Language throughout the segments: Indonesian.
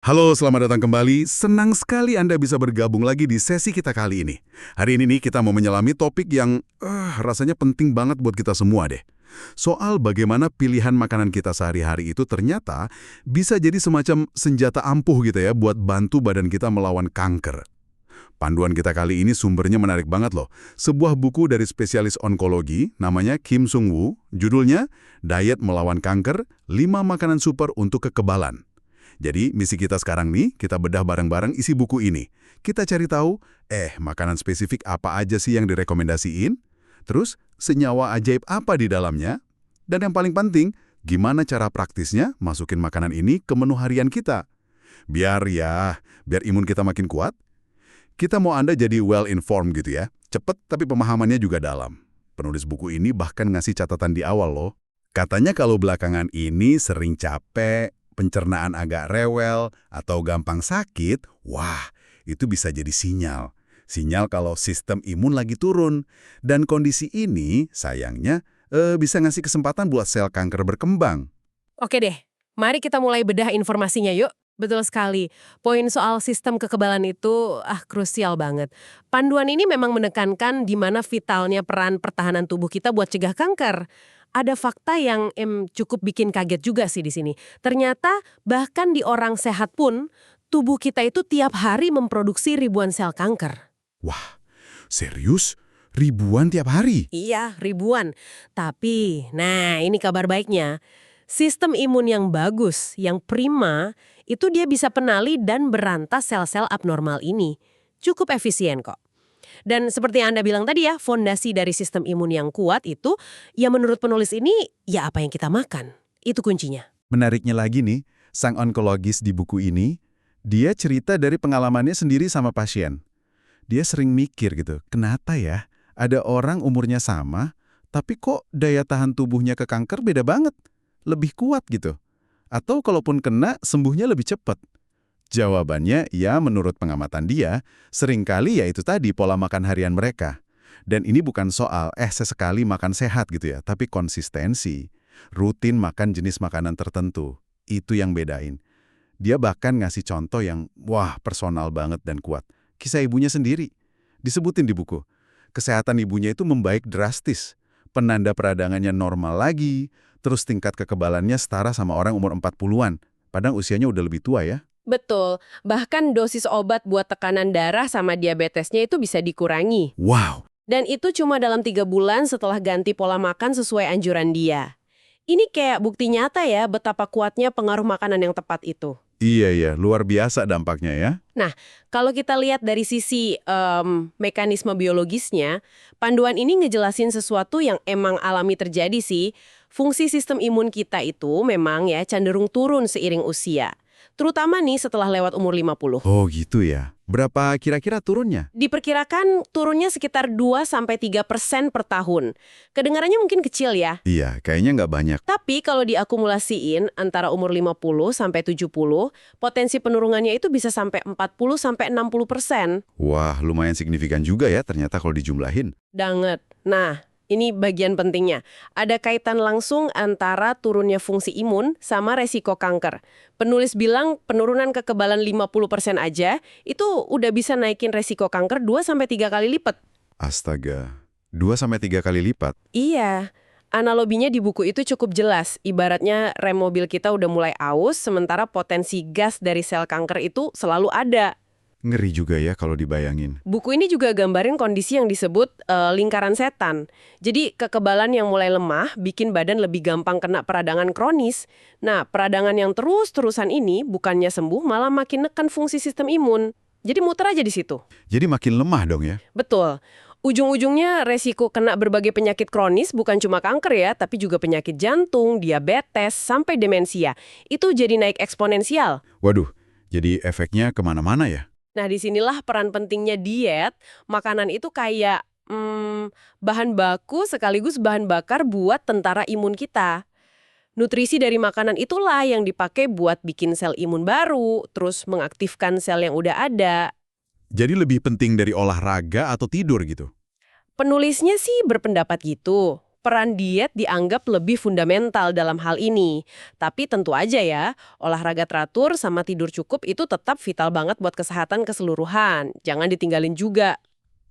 Halo, selamat datang kembali. Senang sekali Anda bisa bergabung lagi di sesi kita kali ini. Hari ini nih kita mau menyelami topik yang rasanya penting banget buat kita semua deh. Soal bagaimana pilihan makanan kita sehari-hari itu ternyata bisa jadi semacam senjata ampuh gitu ya buat bantu badan kita melawan kanker. Panduan kita kali ini sumbernya menarik banget loh. Sebuah buku dari spesialis onkologi namanya Kim Sung Woo, judulnya Diet Melawan Kanker, 5 Makanan Super untuk Kekebalan. Jadi, misi kita sekarang nih, kita bedah bareng-bareng isi buku ini. Kita cari tahu, makanan spesifik apa aja sih yang direkomendasiin? Terus, senyawa ajaib apa di dalamnya? Dan yang paling penting, gimana cara praktisnya masukin makanan ini ke menu harian kita? Biar imun kita makin kuat. Kita mau Anda jadi well-informed gitu ya. Cepet tapi pemahamannya juga dalam. Penulis buku ini bahkan ngasih catatan di awal loh. Katanya kalau belakangan ini sering capek, pencernaan agak rewel, atau gampang sakit, wah, itu bisa jadi sinyal. Sinyal kalau sistem imun lagi turun. Dan kondisi ini, sayangnya, bisa ngasih kesempatan buat sel kanker berkembang. Oke deh, mari kita mulai bedah informasinya yuk. Betul sekali, poin soal sistem kekebalan itu krusial banget. Panduan ini memang menekankan di mana vitalnya peran pertahanan tubuh kita buat cegah kanker. Ada fakta yang cukup bikin kaget juga sih di sini. Ternyata bahkan di orang sehat pun, tubuh kita itu tiap hari memproduksi ribuan sel kanker. Wah, serius? Ribuan tiap hari? Iya, ribuan. Tapi, nah ini kabar baiknya. Sistem imun yang bagus, yang prima, itu dia bisa penali dan berantas sel-sel abnormal ini. Cukup efisien kok. Dan seperti yang Anda bilang tadi ya, fondasi dari sistem imun yang kuat itu, ya menurut penulis ini, ya apa yang kita makan. Itu kuncinya. Menariknya lagi nih, sang onkologis di buku ini, dia cerita dari pengalamannya sendiri sama pasien. Dia sering mikir gitu, kenapa ya ada orang umurnya sama, tapi kok daya tahan tubuhnya ke kanker beda banget, lebih kuat gitu. Atau kalaupun kena, sembuhnya lebih cepat. Jawabannya, ya menurut pengamatan dia, seringkali ya itu tadi pola makan harian mereka. Dan ini bukan soal, sesekali makan sehat gitu ya, tapi konsistensi. Rutin makan jenis makanan tertentu. Itu yang bedain. Dia bahkan ngasih contoh yang, personal banget dan kuat. Kisah ibunya sendiri. Disebutin di buku. Kesehatan ibunya itu membaik drastis. Penanda peradangannya normal lagi, terus tingkat kekebalannya setara sama orang umur 40-an. Padahal usianya udah lebih tua ya. Betul, bahkan dosis obat buat tekanan darah sama diabetesnya itu bisa dikurangi. Wow! Dan itu cuma dalam 3 bulan setelah ganti pola makan sesuai anjuran dia. Ini kayak bukti nyata ya betapa kuatnya pengaruh makanan yang tepat itu. Iya, luar biasa dampaknya ya. Nah, kalau kita lihat dari sisi mekanisme biologisnya, panduan ini ngejelasin sesuatu yang emang alami terjadi sih. Fungsi sistem imun kita itu memang ya cenderung turun seiring usia. Terutama nih setelah lewat umur 50. Oh gitu ya. Berapa kira-kira turunnya? Diperkirakan turunnya sekitar 2-3% per tahun. Kedengarannya mungkin kecil ya. Iya, kayaknya nggak banyak. Tapi kalau diakumulasiin antara umur 50-70, potensi penurunannya itu bisa sampai 40-60%. Wah, lumayan signifikan juga ya ternyata kalau dijumlahin. Banget. Nah, ini bagian pentingnya. Ada kaitan langsung antara turunnya fungsi imun sama resiko kanker. Penulis bilang penurunan kekebalan 50% aja, itu udah bisa naikin resiko kanker 2-3 kali lipat. Astaga, 2-3 kali lipat. Iya. Analoginya di buku itu cukup jelas. Ibaratnya rem mobil kita udah mulai aus, sementara potensi gas dari sel kanker itu selalu ada. Ngeri juga ya kalau dibayangin. Buku ini juga gambarin kondisi yang disebut lingkaran setan. Jadi kekebalan yang mulai lemah bikin badan lebih gampang kena peradangan kronis. Nah, peradangan yang terus-terusan ini bukannya sembuh malah makin neken fungsi sistem imun. Jadi muter aja di situ. Jadi makin lemah dong ya? Betul. Ujung-ujungnya resiko kena berbagai penyakit kronis bukan cuma kanker ya, tapi juga penyakit jantung, diabetes, sampai demensia. Itu jadi naik eksponensial. Waduh, jadi efeknya kemana-mana ya? Nah, disinilah peran pentingnya diet. Makanan itu kayak bahan baku sekaligus bahan bakar buat tentara imun kita. Nutrisi dari makanan itulah yang dipakai buat bikin sel imun baru, terus mengaktifkan sel yang udah ada. Jadi lebih penting dari olahraga atau tidur gitu? Penulisnya sih berpendapat gitu. Peran diet dianggap lebih fundamental dalam hal ini. Tapi tentu aja ya, olahraga teratur sama tidur cukup itu tetap vital banget buat kesehatan keseluruhan. Jangan ditinggalin juga.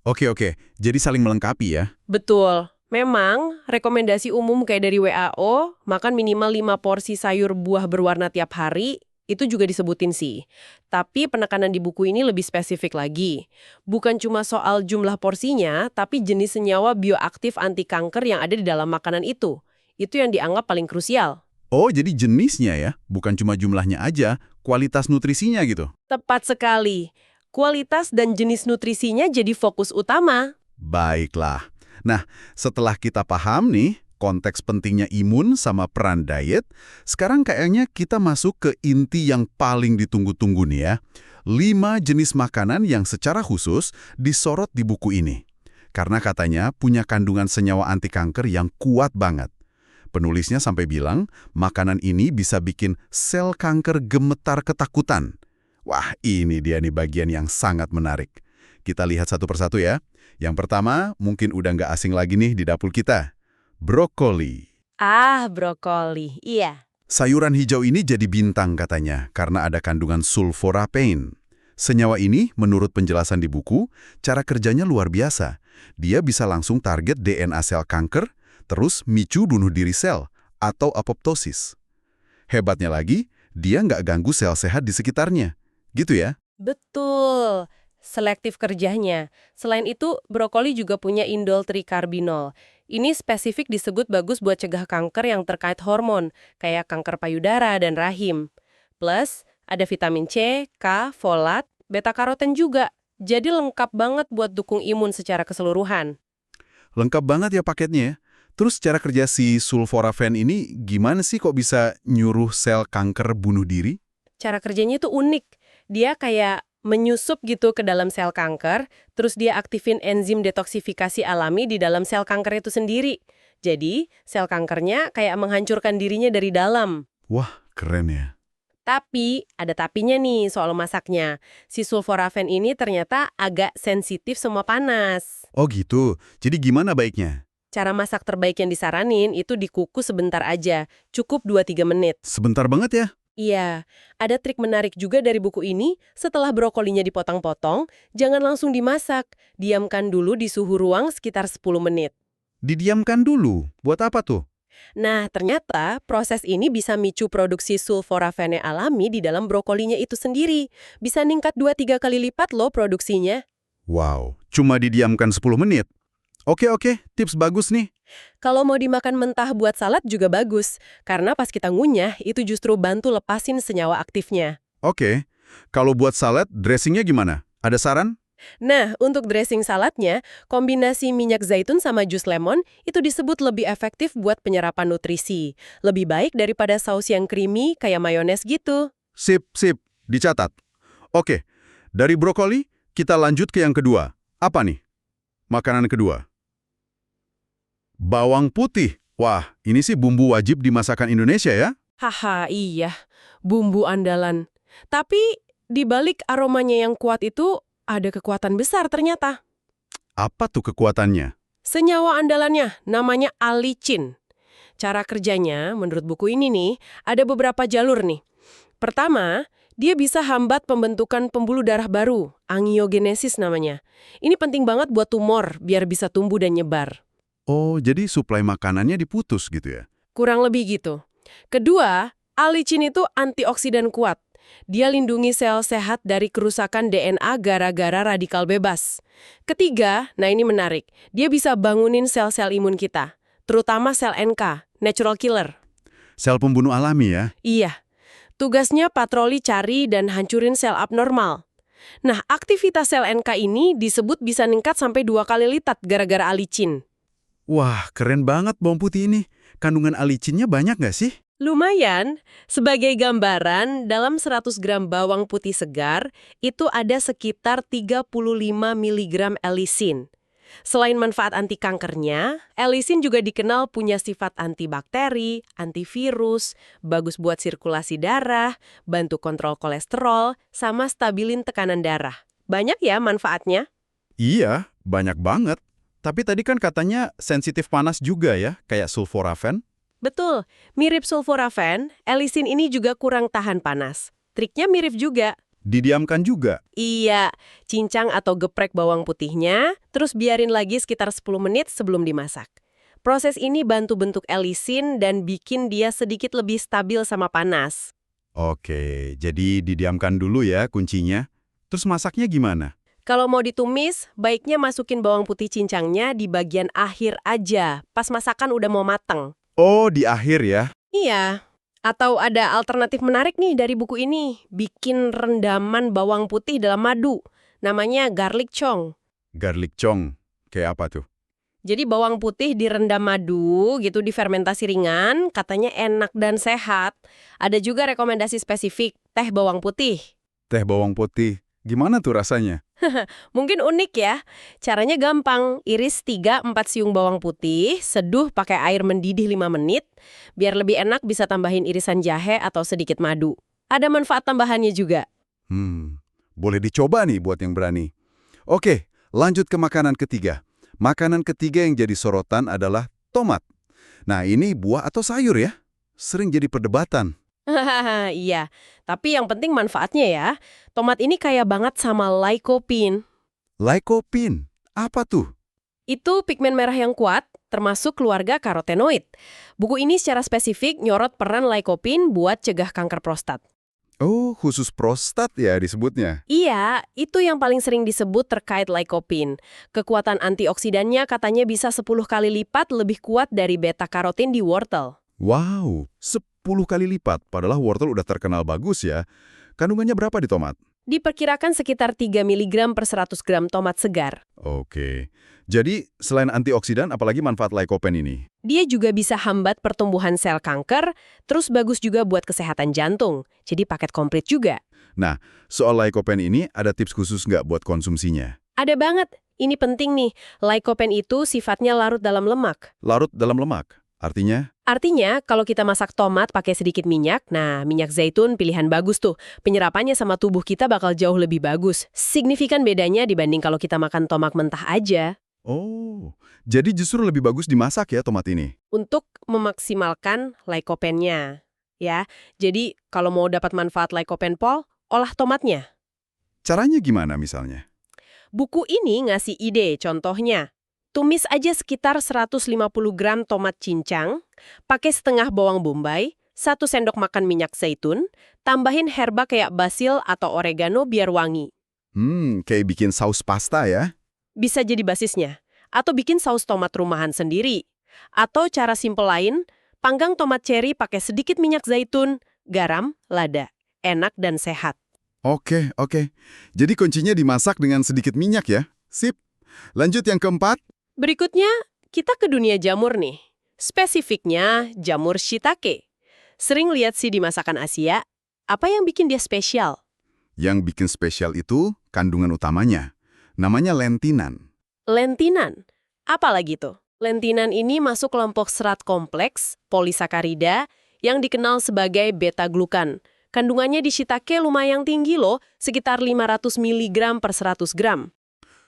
Oke, jadi saling melengkapi ya. Betul. Memang, rekomendasi umum kayak dari WHO, makan minimal 5 porsi sayur buah berwarna tiap hari, itu juga disebutin sih. Tapi penekanan di buku ini lebih spesifik lagi. Bukan cuma soal jumlah porsinya, tapi jenis senyawa bioaktif anti kanker yang ada di dalam makanan itu. Itu yang dianggap paling krusial. Oh, jadi jenisnya ya, bukan cuma jumlahnya aja, kualitas nutrisinya gitu. Tepat sekali. Kualitas dan jenis nutrisinya jadi fokus utama. Baiklah. Nah, setelah kita paham nih, konteks pentingnya imun sama peran diet, sekarang kayaknya kita masuk ke inti yang paling ditunggu-tunggu nih ya. 5 jenis makanan yang secara khusus disorot di buku ini. Karena katanya punya kandungan senyawa anti kanker yang kuat banget. Penulisnya sampai bilang, makanan ini bisa bikin sel kanker gemetar ketakutan. Wah, ini dia nih bagian yang sangat menarik. Kita lihat satu persatu ya. Yang pertama, mungkin udah nggak asing lagi nih di dapur kita. Brokoli. Brokoli. Iya. Sayuran hijau ini jadi bintang katanya karena ada kandungan sulforapein. Senyawa ini, menurut penjelasan di buku, cara kerjanya luar biasa. Dia bisa langsung target DNA sel kanker, terus micu bunuh diri sel atau apoptosis. Hebatnya lagi, dia nggak ganggu sel sehat di sekitarnya. Gitu ya? Betul. Selektif kerjanya. Selain itu, brokoli juga punya indol trikarbinol. Ini spesifik disebut bagus buat cegah kanker yang terkait hormon, kayak kanker payudara dan rahim. Plus, ada vitamin C, K, folat, beta-karoten juga. Jadi lengkap banget buat dukung imun secara keseluruhan. Lengkap banget ya paketnya ya. Terus cara kerja si sulforafen ini gimana sih kok bisa nyuruh sel kanker bunuh diri? Cara kerjanya itu unik. Dia kayak menyusup gitu ke dalam sel kanker, terus dia aktifin enzim detoksifikasi alami di dalam sel kanker itu sendiri. Jadi, sel kankernya kayak menghancurkan dirinya dari dalam. Wah, keren ya. Tapi, ada tapinya nih soal masaknya. Si sulforafen ini ternyata agak sensitif sama panas. Oh gitu, jadi gimana baiknya? Cara masak terbaik yang disaranin itu dikukus sebentar aja, cukup 2-3 menit. Sebentar banget ya? Iya, ada trik menarik juga dari buku ini. Setelah brokolinya dipotong-potong, jangan langsung dimasak. Diamkan dulu di suhu ruang sekitar 10 menit. Didiamkan dulu, buat apa tuh? Nah, ternyata proses ini bisa micu produksi sulforafene alami di dalam brokolinya itu sendiri. Bisa ningkat 2-3 kali lipat loh produksinya. Wow, cuma didiamkan 10 menit? Oke, tips bagus nih. Kalau mau dimakan mentah buat salad juga bagus, karena pas kita ngunyah, itu justru bantu lepasin senyawa aktifnya. Oke, kalau buat salad, dressingnya gimana? Ada saran? Nah, untuk dressing saladnya, kombinasi minyak zaitun sama jus lemon itu disebut lebih efektif buat penyerapan nutrisi. Lebih baik daripada saus yang creamy kayak mayones gitu. Sip, dicatat. Oke, dari brokoli, kita lanjut ke yang kedua. Apa nih? Makanan kedua. Bawang putih. Wah, ini sih bumbu wajib di masakan Indonesia ya? Haha, iya. Bumbu andalan. Tapi, di balik aromanya yang kuat itu, ada kekuatan besar ternyata. Apa tuh kekuatannya? Senyawa andalannya namanya allicin. Cara kerjanya, menurut buku ini nih, ada beberapa jalur nih. Pertama, dia bisa hambat pembentukan pembuluh darah baru, angiogenesis namanya. Ini penting banget buat tumor, biar bisa tumbuh dan nyebar. Oh, jadi suplai makanannya diputus gitu ya? Kurang lebih gitu. Kedua, allicin itu antioksidan kuat. Dia lindungi sel sehat dari kerusakan DNA gara-gara radikal bebas. Ketiga, nah ini menarik, dia bisa bangunin sel-sel imun kita, terutama sel NK, natural killer. Sel pembunuh alami ya? Iya, tugasnya patroli cari dan hancurin sel abnormal. Nah, aktivitas sel NK ini disebut bisa meningkat sampai 2 kali lipat gara-gara allicin. Wah, keren banget bawang putih ini. Kandungan alicinnya banyak nggak sih? Lumayan, sebagai gambaran, dalam 100 gram bawang putih segar, itu ada sekitar 35 mg allicin. Selain manfaat anti kankernya, allicin juga dikenal punya sifat antibakteri, antivirus, bagus buat sirkulasi darah, bantu kontrol kolesterol, sama stabilin tekanan darah. Banyak ya manfaatnya? Iya, banyak banget. Tapi tadi kan katanya sensitif panas juga ya, kayak sulforafen. Betul, mirip sulforafen, Allicin ini juga kurang tahan panas. Triknya mirip juga. Didiamkan juga. Iya, cincang atau geprek bawang putihnya, terus biarin lagi sekitar 10 menit sebelum dimasak. Proses ini bantu bentuk Allicin dan bikin dia sedikit lebih stabil sama panas. Oke, jadi didiamkan dulu ya kuncinya. Terus masaknya gimana? Kalau mau ditumis, baiknya masukin bawang putih cincangnya di bagian akhir aja, pas masakan udah mau mateng. Oh, di akhir ya. Iya, atau ada alternatif menarik nih dari buku ini, bikin rendaman bawang putih dalam madu. Namanya garlic chong. Garlic chong. Kayak apa tuh? Jadi bawang putih direndam madu gitu di fermentasi ringan, katanya enak dan sehat. Ada juga rekomendasi spesifik, teh bawang putih. Teh bawang putih. Gimana tuh rasanya? Mungkin unik ya. Caranya gampang, iris 3-4 siung bawang putih, seduh pakai air mendidih 5 menit. Biar lebih enak bisa tambahin irisan jahe atau sedikit madu. Ada manfaat tambahannya juga. Boleh dicoba nih buat yang berani. Oke, lanjut ke makanan ketiga. Makanan ketiga yang jadi sorotan adalah tomat. Nah, ini buah atau sayur ya? Sering jadi perdebatan. Hahaha, iya. Tapi yang penting manfaatnya ya. Tomat ini kaya banget sama lycopene. Lycopene. Apa tuh? Itu pigmen merah yang kuat, termasuk keluarga karotenoid. Buku ini secara spesifik nyorot peran lycopene buat cegah kanker prostat. Oh, khusus prostat ya disebutnya. Iya, itu yang paling sering disebut terkait lycopene. Kekuatan antioksidannya katanya bisa 10 kali lipat lebih kuat dari beta-karotin di wortel. Wow, 10 kali lipat. Padahal wortel udah terkenal bagus ya. Kandungannya berapa di tomat? Diperkirakan sekitar 3 mg per 100 gram tomat segar. Oke. Jadi, selain antioksidan, apalagi manfaat lycopene ini? Dia juga bisa hambat pertumbuhan sel kanker, terus bagus juga buat kesehatan jantung. Jadi paket komplit juga. Nah, soal lycopene ini ada tips khusus nggak buat konsumsinya? Ada banget. Ini penting nih. Lycopene itu sifatnya larut dalam lemak. Larut dalam lemak. Artinya? Artinya, kalau kita masak tomat pakai sedikit minyak, nah minyak zaitun pilihan bagus tuh. Penyerapannya sama tubuh kita bakal jauh lebih bagus. Signifikan bedanya dibanding kalau kita makan tomat mentah aja. Oh, jadi justru lebih bagus dimasak ya tomat ini? Untuk memaksimalkan lycopene-nya. Ya, jadi kalau mau dapat manfaat lycopene pol, olah tomatnya. Caranya gimana misalnya? Buku ini ngasih ide, contohnya. Tumis aja sekitar 150 gram tomat cincang, pakai setengah bawang bombay, 1 sendok makan minyak zaitun, tambahin herba kayak basil atau oregano biar wangi. Kayak bikin saus pasta ya? Bisa jadi basisnya. Atau bikin saus tomat rumahan sendiri. Atau cara simpel lain, panggang tomat ceri pakai sedikit minyak zaitun, garam, lada. Enak dan sehat. Oke. Jadi kuncinya dimasak dengan sedikit minyak ya? Sip. Lanjut yang keempat. Berikutnya, kita ke dunia jamur nih. Spesifiknya jamur shiitake. Sering lihat sih di masakan Asia. Apa yang bikin dia spesial? Yang bikin spesial itu kandungan utamanya. Namanya lentinan. Lentinan. Apa lagi tuh? Lentinan ini masuk kelompok serat kompleks, polisakarida, yang dikenal sebagai beta-glukan. Kandungannya di shiitake lumayan tinggi loh, sekitar 500 mg per 100 gram.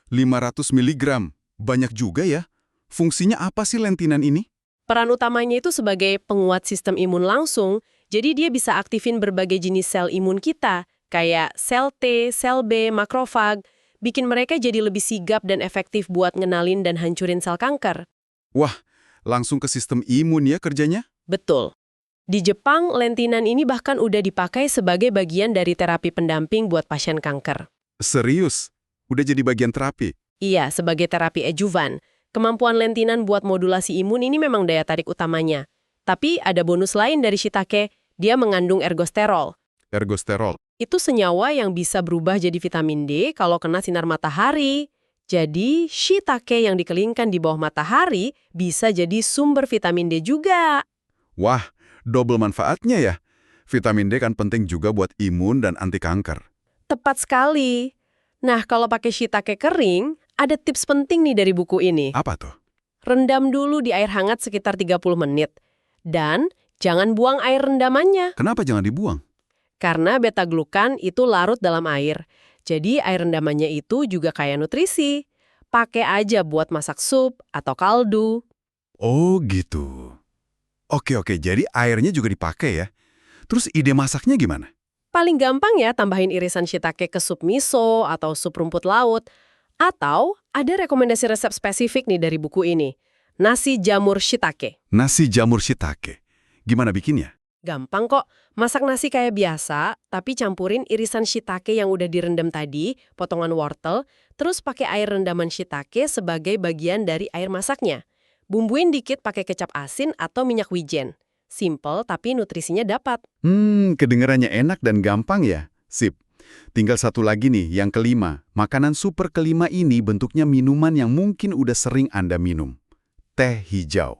500 mg. Banyak juga ya. Fungsinya apa sih lentinan ini? Peran utamanya itu sebagai penguat sistem imun langsung, jadi dia bisa aktifin berbagai jenis sel imun kita, kayak sel T, sel B, makrofag, bikin mereka jadi lebih sigap dan efektif buat ngenalin dan hancurin sel kanker. Wah, langsung ke sistem imun ya kerjanya? Betul. Di Jepang, lentinan ini bahkan udah dipakai sebagai bagian dari terapi pendamping buat pasien kanker. Serius? Udah jadi bagian terapi? Iya, sebagai terapi adjuvan. Kemampuan lentinan buat modulasi imun ini memang daya tarik utamanya. Tapi ada bonus lain dari shiitake, dia mengandung ergosterol. Ergosterol. Itu senyawa yang bisa berubah jadi vitamin D kalau kena sinar matahari. Jadi, shiitake yang dikeringkan di bawah matahari bisa jadi sumber vitamin D juga. Wah, double manfaatnya ya. Vitamin D kan penting juga buat imun dan anti kanker. Tepat sekali. Nah, kalau pakai shiitake kering, ada tips penting nih dari buku ini. Apa tuh? Rendam dulu di air hangat sekitar 30 menit. Dan jangan buang air rendamannya. Kenapa jangan dibuang? Karena beta-glukan itu larut dalam air. Jadi air rendamannya itu juga kaya nutrisi. Pakai aja buat masak sup atau kaldu. Oh gitu. Oke, jadi airnya juga dipakai ya. Terus ide masaknya gimana? Paling gampang ya tambahin irisan shiitake ke sup miso atau sup rumput laut. Atau ada rekomendasi resep spesifik nih dari buku ini. Nasi jamur shiitake. Nasi jamur shiitake. Gimana bikinnya? Gampang kok, masak nasi kayak biasa, tapi campurin irisan shiitake yang udah direndam tadi, potongan wortel, terus pakai air rendaman shiitake sebagai bagian dari air masaknya. Bumbuin dikit pakai kecap asin atau minyak wijen. Simple tapi nutrisinya dapat. Kedengarannya enak dan gampang ya. Sip. Tinggal satu lagi nih, yang kelima. Makanan super kelima ini bentuknya minuman yang mungkin udah sering Anda minum. Teh hijau.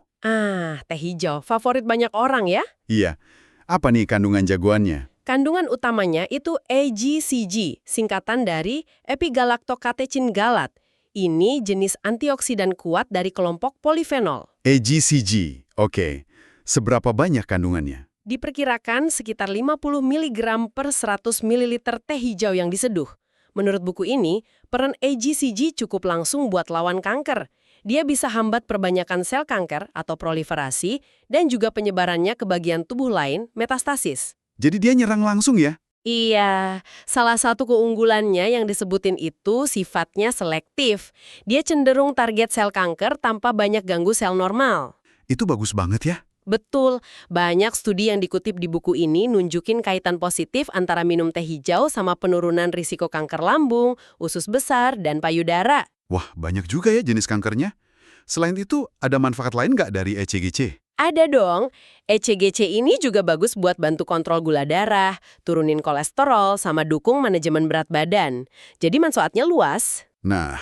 Teh hijau, favorit banyak orang ya. Iya. Apa nih kandungan jagoannya? Kandungan utamanya itu AGCG, singkatan dari epigalactocatechin galat. Ini jenis antioksidan kuat dari kelompok polifenol. AGCG. Oke. Seberapa banyak kandungannya? Diperkirakan sekitar 50 mg per 100 ml teh hijau yang diseduh. Menurut buku ini, peran AGCG cukup langsung buat lawan kanker. Dia bisa hambat perbanyakan sel kanker atau proliferasi dan juga penyebarannya ke bagian tubuh lain, metastasis. Jadi dia nyerang langsung ya? Iya, salah satu keunggulannya yang disebutin itu sifatnya selektif. Dia cenderung target sel kanker tanpa banyak ganggu sel normal. Itu bagus banget ya? Betul, banyak studi yang dikutip di buku ini nunjukin kaitan positif antara minum teh hijau sama penurunan risiko kanker lambung, usus besar, dan payudara. Wah, banyak juga ya jenis kankernya. Selain itu, ada manfaat lain nggak dari ECGC? Ada dong, ECGC ini juga bagus buat bantu kontrol gula darah, turunin kolesterol, sama dukung manajemen berat badan. Jadi manfaatnya luas. Nah,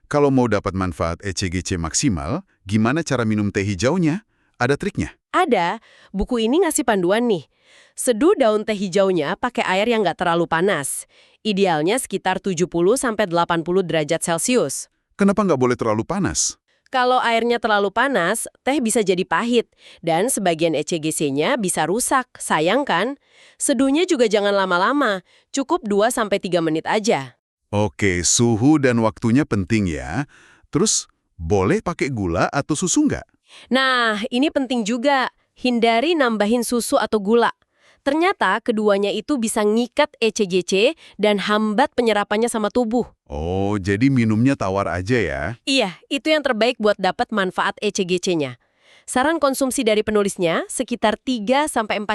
kalau mau dapat manfaat ECGC maksimal, gimana cara minum teh hijaunya? Ada triknya? Ada, buku ini ngasih panduan nih. Seduh daun teh hijaunya pakai air yang nggak terlalu panas. Idealnya sekitar 70-80 derajat Celcius. Kenapa nggak boleh terlalu panas? Kalau airnya terlalu panas, teh bisa jadi pahit, dan sebagian ECGC-nya bisa rusak. Sayang kan? Seduhnya juga jangan lama-lama, cukup 2-3 menit aja. Oke, suhu dan waktunya penting ya. Terus, boleh pakai gula atau susu nggak? Nah, ini penting juga. Hindari nambahin susu atau gula. Ternyata keduanya itu bisa ngikat ECGC dan hambat penyerapannya sama tubuh. Oh, jadi minumnya tawar aja ya? Iya, itu yang terbaik buat dapat manfaat ECGC-nya. Saran konsumsi dari penulisnya sekitar 3-4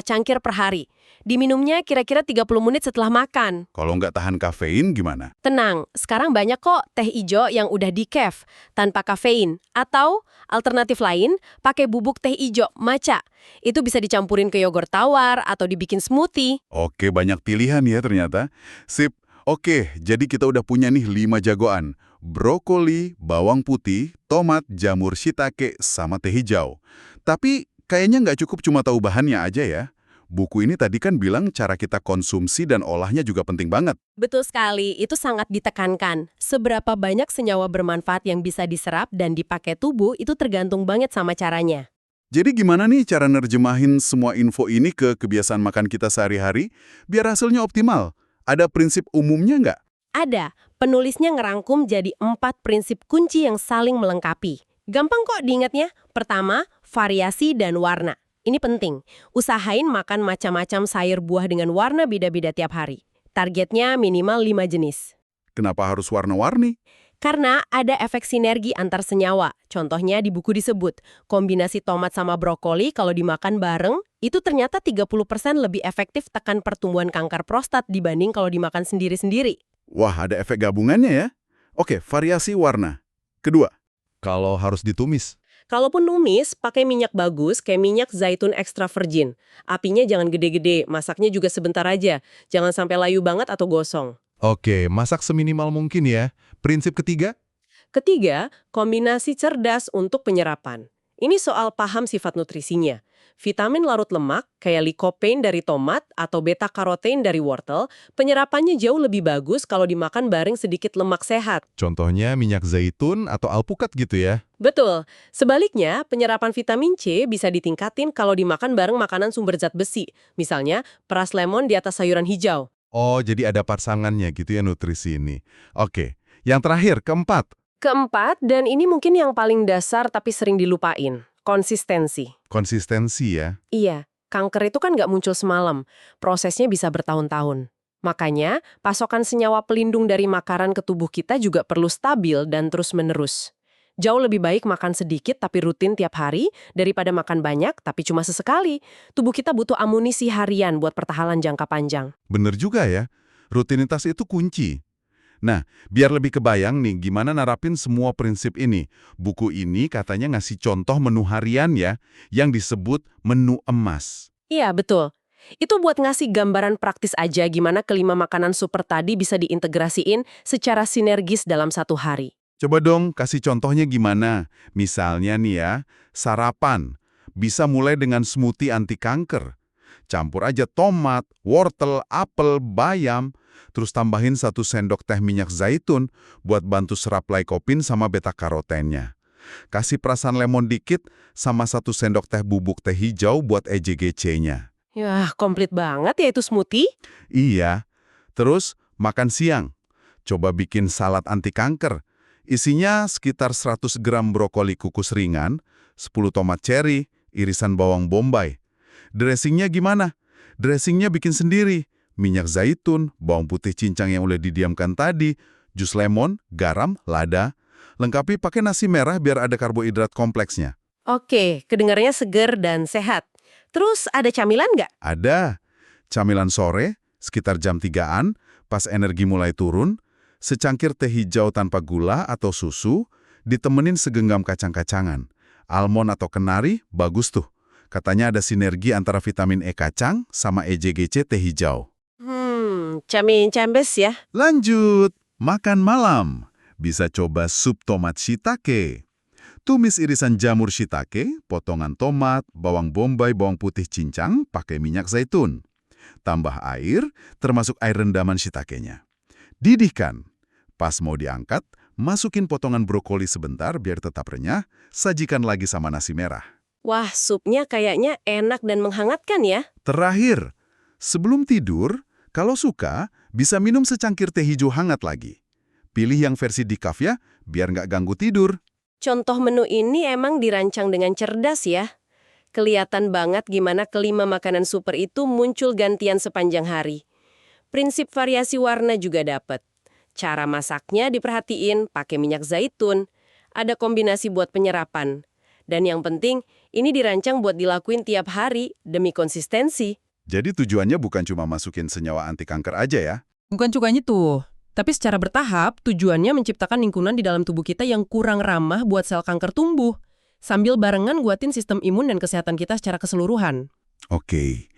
cangkir per hari. Diminumnya kira-kira 30 menit setelah makan. Kalau nggak tahan kafein gimana? Tenang, sekarang banyak kok teh ijo yang udah decaf, tanpa kafein. Atau alternatif lain, pakai bubuk teh ijo, matcha. Itu bisa dicampurin ke yogurt tawar atau dibikin smoothie. Oke, banyak pilihan ya ternyata. Sip. Oke, jadi kita udah punya nih 5 jagoan. Brokoli, bawang putih, tomat, jamur shiitake, sama teh hijau. Tapi kayaknya nggak cukup cuma tahu bahannya aja ya. Buku ini tadi kan bilang cara kita konsumsi dan olahnya juga penting banget. Betul sekali, itu sangat ditekankan. Seberapa banyak senyawa bermanfaat yang bisa diserap dan dipakai tubuh itu tergantung banget sama caranya. Jadi gimana nih cara nerjemahin semua info ini ke kebiasaan makan kita sehari-hari biar hasilnya optimal? Ada prinsip umumnya nggak? Ada, penulisnya ngerangkum jadi 4 prinsip kunci yang saling melengkapi. Gampang kok diingatnya. Pertama, variasi dan warna. Ini penting. Usahain makan macam-macam sayur buah dengan warna beda-beda tiap hari. Targetnya minimal 5 jenis. Kenapa harus warna-warni? Karena ada efek sinergi antar senyawa. Contohnya di buku disebut, kombinasi tomat sama brokoli kalau dimakan bareng, itu ternyata 30% lebih efektif tekan pertumbuhan kanker prostat dibanding kalau dimakan sendiri-sendiri. Wah, ada efek gabungannya ya. Oke, variasi warna. Kedua, kalau harus ditumis. Kalaupun numis, pakai minyak bagus kayak minyak zaitun extra virgin. Apinya jangan gede-gede, masaknya juga sebentar aja. Jangan sampai layu banget atau gosong. Oke, masak seminimal mungkin ya. Prinsip ketiga? Ketiga, kombinasi cerdas untuk penyerapan. Ini soal paham sifat nutrisinya. Vitamin larut lemak, kayak lycopene dari tomat atau beta-karoten dari wortel, penyerapannya jauh lebih bagus kalau dimakan bareng sedikit lemak sehat. Contohnya minyak zaitun atau alpukat gitu ya. Betul. Sebaliknya, penyerapan vitamin C bisa ditingkatin kalau dimakan bareng makanan sumber zat besi. Misalnya, peras lemon di atas sayuran hijau. Oh, jadi ada pasangannya gitu ya nutrisi ini. Oke, yang terakhir, keempat. Keempat, dan ini mungkin yang paling dasar tapi sering dilupain, konsistensi. Konsistensi ya. Iya, kanker itu kan nggak muncul semalam, prosesnya bisa bertahun-tahun. Makanya, pasokan senyawa pelindung dari makanan ke tubuh kita juga perlu stabil dan terus-menerus. Jauh lebih baik makan sedikit tapi rutin tiap hari daripada makan banyak tapi cuma sesekali. Tubuh kita butuh amunisi harian buat pertahanan jangka panjang. Bener juga ya. Rutinitas itu kunci. Nah, biar lebih kebayang nih gimana narapin semua prinsip ini. Buku ini katanya ngasih contoh menu harian ya, yang disebut menu emas. Iya, betul. Itu buat ngasih gambaran praktis aja gimana kelima makanan super tadi bisa diintegrasiin secara sinergis dalam satu hari. Coba dong kasih contohnya gimana. Misalnya nih ya, sarapan. Bisa mulai dengan smoothie anti kanker. Campur aja tomat, wortel, apel, bayam, terus tambahin 1 sendok teh minyak zaitun buat bantu serap lycopene sama beta-karotennya. Kasih perasan lemon dikit sama 1 sendok teh bubuk teh hijau buat EGGC-nya. Yah, komplit banget ya itu smoothie. Iya. Terus makan siang. Coba bikin salad anti kanker. Isinya sekitar 100 gram brokoli kukus ringan, 10 tomat cherry, irisan bawang bombay. Dressingnya gimana? Dressingnya bikin sendiri. Minyak zaitun, bawang putih cincang yang udah didiamkan tadi, jus lemon, garam, lada. Lengkapi pakai nasi merah biar ada karbohidrat kompleksnya. Oke, kedengarannya seger dan sehat. Terus ada camilan nggak? Ada. Camilan sore, sekitar jam 3-an, pas energi mulai turun, secangkir teh hijau tanpa gula atau susu, ditemenin segenggam kacang-kacangan. Almond atau kenari, bagus tuh. Katanya ada sinergi antara vitamin E kacang sama EGGC teh hijau. Camin cambes ya. Lanjut, makan malam. Bisa coba sup tomat shiitake. Tumis irisan jamur shiitake, potongan tomat, bawang bombay, bawang putih cincang, pakai minyak zaitun. Tambah air, termasuk air rendaman shiitakenya. Didihkan. Pas mau diangkat, masukin potongan brokoli sebentar biar tetap renyah, sajikan lagi sama nasi merah. Wah, supnya kayaknya enak dan menghangatkan ya. Terakhir, sebelum tidur, kalau suka, bisa minum secangkir teh hijau hangat lagi. Pilih yang versi decaf ya, biar nggak ganggu tidur. Contoh menu ini emang dirancang dengan cerdas ya. Kelihatan banget gimana kelima makanan super itu muncul gantian sepanjang hari. Prinsip variasi warna juga dapat. Cara masaknya diperhatiin pakai minyak zaitun. Ada kombinasi buat penyerapan. Dan yang penting, ini dirancang buat dilakuin tiap hari demi konsistensi. Jadi tujuannya bukan cuma masukin senyawa anti kanker aja ya. Bukan cukanya tuh. Tapi secara bertahap, tujuannya menciptakan lingkungan di dalam tubuh kita yang kurang ramah buat sel kanker tumbuh. Sambil barengan nguatin sistem imun dan kesehatan kita secara keseluruhan. Oke.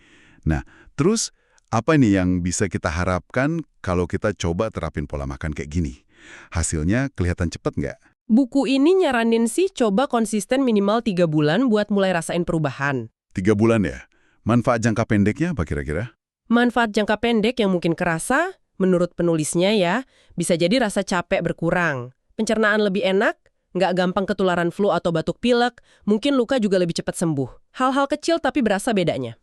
Nah, terus apa nih yang bisa kita harapkan kalau kita coba terapin pola makan kayak gini? Hasilnya kelihatan cepat nggak? Buku ini nyaranin sih coba konsisten minimal 3 bulan buat mulai rasain perubahan. 3 bulan ya? Manfaat jangka pendeknya apa kira-kira? Manfaat jangka pendek yang mungkin kerasa, menurut penulisnya ya, bisa jadi rasa capek berkurang, pencernaan lebih enak, nggak gampang ketularan flu atau batuk pilek, mungkin luka juga lebih cepat sembuh. Hal-hal kecil tapi berasa bedanya.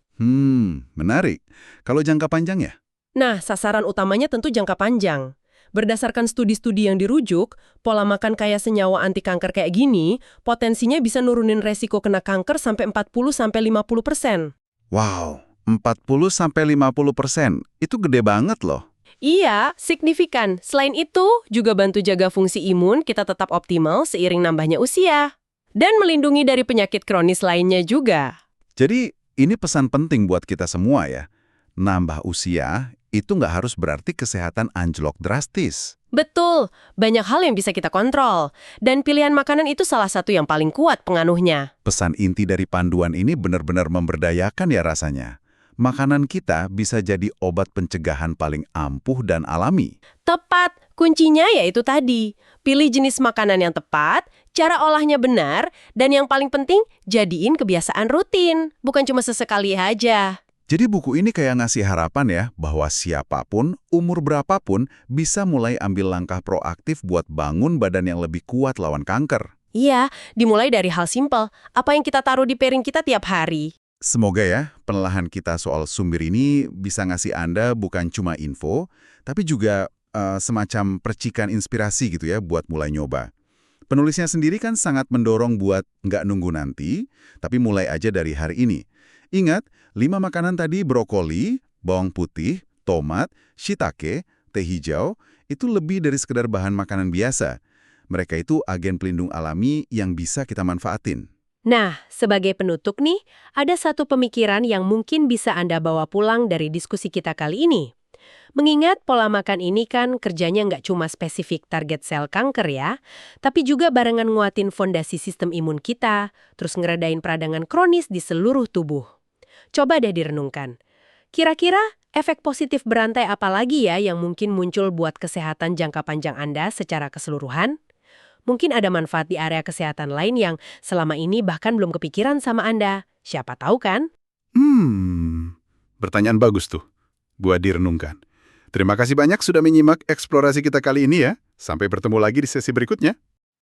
Menarik. Kalau jangka panjang ya? Nah, sasaran utamanya tentu jangka panjang. Berdasarkan studi-studi yang dirujuk, pola makan kaya senyawa anti kanker kayak gini, potensinya bisa nurunin resiko kena kanker sampai 40-50%. Wow, 40-50%. Itu gede banget loh. Iya, signifikan. Selain itu, juga bantu jaga fungsi imun kita tetap optimal seiring nambahnya usia. Dan melindungi dari penyakit kronis lainnya juga. Jadi, ini pesan penting buat kita semua ya. Nambah usia, itu nggak harus berarti kesehatan anjlok drastis. Betul, banyak hal yang bisa kita kontrol. Dan pilihan makanan itu salah satu yang paling kuat pengaruhnya. Pesan inti dari panduan ini benar-benar memberdayakan ya rasanya. Makanan kita bisa jadi obat pencegahan paling ampuh dan alami. Tepat, kuncinya yaitu tadi. Pilih jenis makanan yang tepat, cara olahnya benar, dan yang paling penting, jadiin kebiasaan rutin. Bukan cuma sesekali aja. Jadi buku ini kayak ngasih harapan ya, bahwa siapapun, umur berapapun, bisa mulai ambil langkah proaktif buat bangun badan yang lebih kuat lawan kanker. Iya, dimulai dari hal simpel. Apa yang kita taruh di piring kita tiap hari. Semoga ya, penelaahan kita soal sumber ini bisa ngasih Anda bukan cuma info, tapi juga semacam percikan inspirasi gitu ya buat mulai nyoba. Penulisnya sendiri kan sangat mendorong buat nggak nunggu nanti, tapi mulai aja dari hari ini. Ingat, 5 makanan tadi brokoli, bawang putih, tomat, shiitake, teh hijau, itu lebih dari sekedar bahan makanan biasa. Mereka itu agen pelindung alami yang bisa kita manfaatin. Nah, sebagai penutup nih, ada satu pemikiran yang mungkin bisa Anda bawa pulang dari diskusi kita kali ini. Mengingat pola makan ini kan kerjanya nggak cuma spesifik target sel kanker ya, tapi juga barengan nguatin fondasi sistem imun kita, terus ngeredain peradangan kronis di seluruh tubuh. Coba deh direnungkan. Kira-kira efek positif berantai apa lagi ya yang mungkin muncul buat kesehatan jangka panjang Anda secara keseluruhan? Mungkin ada manfaat di area kesehatan lain yang selama ini bahkan belum kepikiran sama Anda. Siapa tahu kan? Pertanyaan bagus tuh, buat direnungkan. Terima kasih banyak sudah menyimak eksplorasi kita kali ini ya. Sampai bertemu lagi di sesi berikutnya.